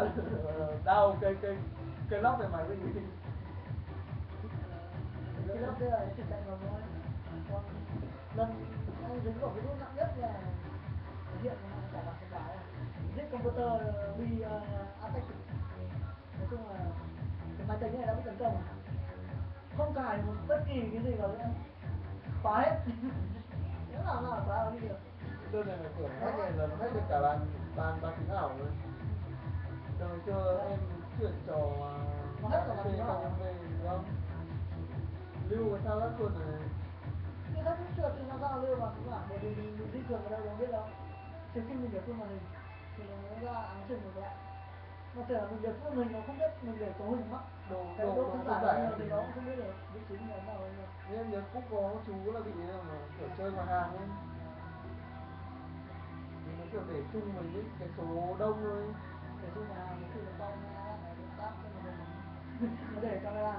là đau cái lóc này mày cái gì? Cái lóc kia là tình trạng ngầm thôi. Còn lần anh dính vào virus nặng nhất là hiện cả mặt cái bài giết computer bị attack. Nói chung là cái máy tính này đã bị tấn công, không cài một bất kỳ cái gì vào nữa, khóa hết. Nếu nào khóa nó đi được. Đơn này là kiểu hack này là nó hack được cả bàn phím ảo rồi. Từ ngày xưa em chuyển trò nó hack cả bàn phím ảo về đúng không? Lưu cái sao lát chuột này. Cái thắt chuột thì nó ra lưu mà cũng bảo bởi vì mình di chuyển vào đâu đâu biết đâu. Trừ khi mình để full màn hình thì nó ra áng chừng ngược lại. Mà tưởng là mình để full mình nó không biết mình để cấu hình mắc cái độ phân giải bao nhiêu thì nó cũng không biết được vị trí như thế nào bao nhiêu. Nhưng em nhớ Cúc có chú là bị mà kiểu chơi ngoài hàng ấy. Nó kiểu để chung với những cái số đông thôi. Để chung ngoài hàng có khi là con nó táp cho mình. Nó để camera